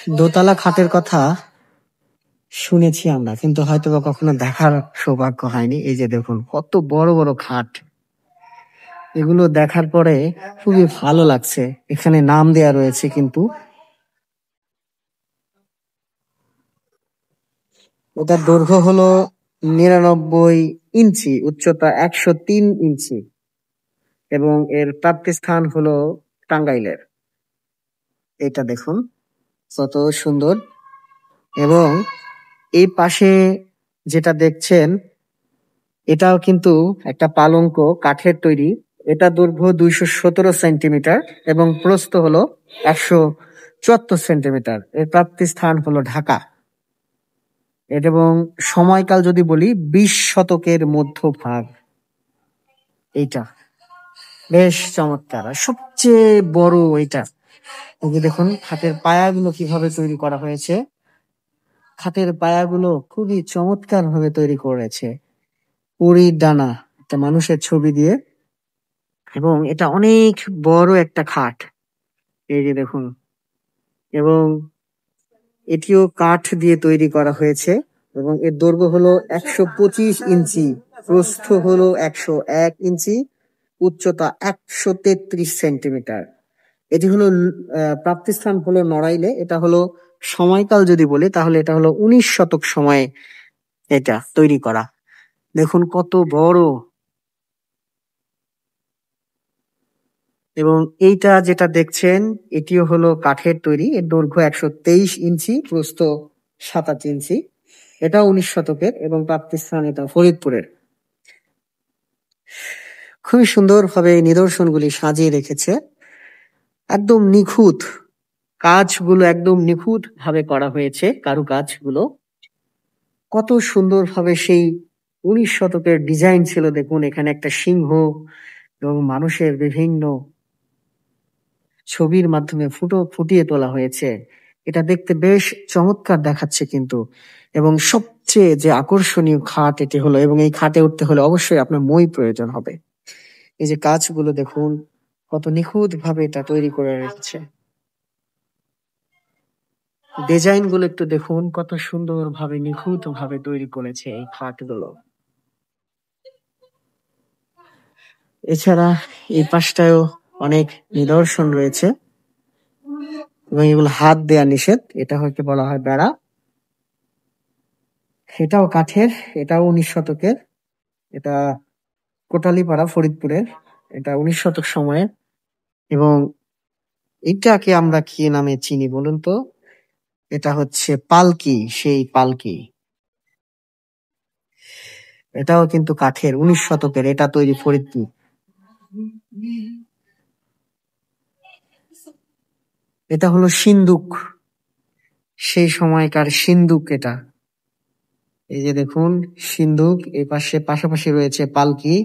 দোতলা খাটের কথা শুনেছি আমরা, কিন্তু হয়তোবা কখনো দেখার সৌভাগ্য হয়নি। এই যে দেখুন কত বড় বড় খাট, এগুলো দেখার পরে খুবই ভালো লাগছে। এখানে নাম দেয়া রয়েছে কিন্তু। এটার দৈর্ঘ্য হলো 99 ইঞ্চি, উচ্চতা 103 ইঞ্চি এবং এর প্রাপ্তিস্থান হলো টাঙ্গাইলের। এটা দেখুন কত সুন্দর। এবং এই পাশে যেটা দেখছেন, এটাও কিন্তু একটা পালঙ্ক, কাঠের তৈরি। এটা দৈর্ঘ্য 217 সেন্টিমিটার এবং প্রস্থ হলো 174 সেন্টিমিটার। এর প্রাপ্তি স্থান হলো ঢাকা। এবং সময়কাল যদি বলি, 20 শতকের মধ্যভাগ। এইটা বেশ চমৎকার। আর সবচেয়ে বড় এটা, এই যে দেখুন খাটের পায়াগুলো কিভাবে তৈরি করা হয়েছে। খাটের পায়াগুলো খুবই চমৎকার ভাবে তৈরি করেছে, পরীর ডানা, একটা মানুষের ছবি দিয়ে। এবং এটা অনেক বড় একটা খাট, এই যে দেখুন। এবং এটিও কাঠ দিয়ে তৈরি করা হয়েছে এবং এর দৈর্ঘ্য হলো 125 ইঞ্চি, প্রস্থ হলো 101 ইঞ্চি, উচ্চতা 133 সেন্টিমিটার। এটি হলো প্রাপ্তিস্থান হলো নড়াইলে। এটা হলো সময়কাল যদি বলি, তাহলে এটা হলো 19 শতক সময়ে এটা তৈরি করা। দেখুন কত বড়। এবং এইটা যেটা দেখছেন, এটিও হলো কাঠের তৈরি। এর দৈর্ঘ্য 123 ইঞ্চি, প্রস্থ 27 ইঞ্চি। এটাও 19 শতকের এবং প্রাপ্তিস্থান এটা ফরিদপুরের। খুবই সুন্দরভাবে এই নিদর্শনগুলি সাজিয়ে রেখেছে, একদম নিখুঁত। কাজগুলো একদম নিখুঁত ভাবে করা হয়েছে, কারুকাজগুলো কত সুন্দরভাবে সেই 19 শতকের ডিজাইন ছিল। দেখুন এখানে একটা সিংহ এবং মানুষের বিভিন্ন ছবির মাধ্যমে ফুটিয়ে তোলা হয়েছে। এটা দেখতে বেশ চমৎকার দেখাচ্ছে কিন্তু। এবং সবচেয়ে যে আকর্ষণীয় খাট এটি হলো, এবং এই খাটে উঠতে হলে অবশ্যই আপনার মই প্রয়োজন হবে। এই যে কাজগুলো দেখুন কত নিখুঁত ভাবে এটা তৈরি করে রেখেছে। ডিজাইন গুলো একটু দেখুন, কত সুন্দর ভাবে নিখুঁত ভাবে তৈরি করেছে এই খাটগুলো। এছাড়া এই পাশটায়ও অনেক নিদর্শন রয়েছে এবং এগুলো হাত দেয়া নিষেধ। এটা হয়তো বলা হয় বেড়া। এটাও কাঠের, এটাও 19 শতকের। এটা কোটালীপাড়া, ফরিদপুরের। এটা 19 শতক সময়ে। এবং এটাকে আমরা কি নামে চিনি বলুন তো? এটা হচ্ছে পালকি, সেই পালকি। এটাও কিন্তু কাঠের, 19 শতকের। এটা তৈরি ফরিদপুর। এটা হলো সিন্দুক, সেই সময়কার সিন্দুক এটা। এই যে দেখুন সিন্দুক। এই পাশে পাশাপাশি রয়েছে পালকি।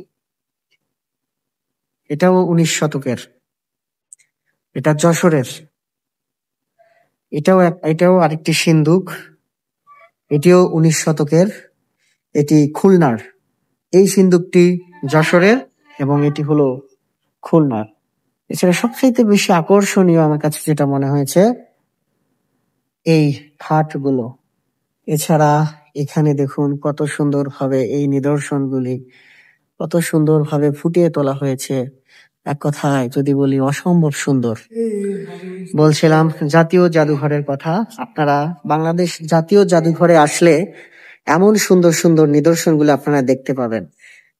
এটাও 19 শতকের। এটা যশোরের। এটাও আরেকটি সিন্দুক। এটিও 19 শতকের। এটি খুলনার। এই সিন্দুকটি যশোরের এবং এটি হলো খুলনার। এছাড়া সবচাইতে বেশি আকর্ষণীয় আমার কাছে যেটা মনে হয়েছে, এই খাটগুলো। এছাড়া এখানে দেখুন কত সুন্দরভাবে এই নিদর্শনগুলি কত সুন্দরভাবে ফুটিয়ে তোলা হয়েছে। এক কথায় যদি বলি, অসম্ভব সুন্দর। বলছিলাম জাতীয় জাদুঘরের কথা। আপনারা বাংলাদেশ জাতীয় জাদুঘরে আসলে এমন সুন্দর সুন্দর নিদর্শনগুলো আপনারা দেখতে পাবেন।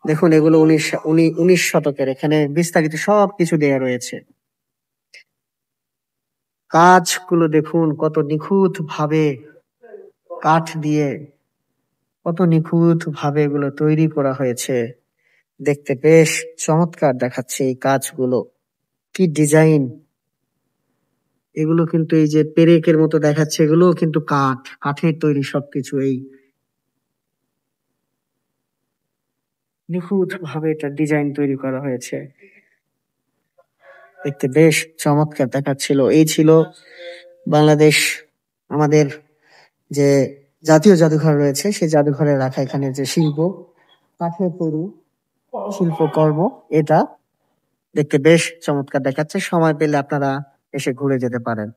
দেখুন এগুলো 19 শতকের। এখানে বিস্তারিত সবকিছু দেয়া রয়েছে। কাজগুলো দেখুন কত নিখুঁত ভাবে, কাঠ দিয়ে কত নিখুঁত ভাবে এগুলো তৈরি করা হয়েছে। দেখতে বেশ চমৎকার দেখাচ্ছে এই কাজগুলো। কি ডিজাইন! এগুলো কিন্তু এই যে পেরেকের মতো দেখাচ্ছে, এগুলোও কিন্তু কাঠের তৈরি সবকিছু। এই নিখুঁত ভাবে এটা ডিজাইন তৈরি করা হয়েছে, দেখতে বেশ চমৎকার দেখাচ্ছিল। এই ছিল বাংলাদেশ আমাদের যে জাতীয় জাদুঘর রয়েছে, সেই জাদুঘরে রাখা এখানে যে শিল্প, কাঠের তৈরি শিল্পকর্ম, এটা দেখতে বেশ চমৎকার দেখাচ্ছে। সময় পেলে আপনারা এসে ঘুরে যেতে পারেন।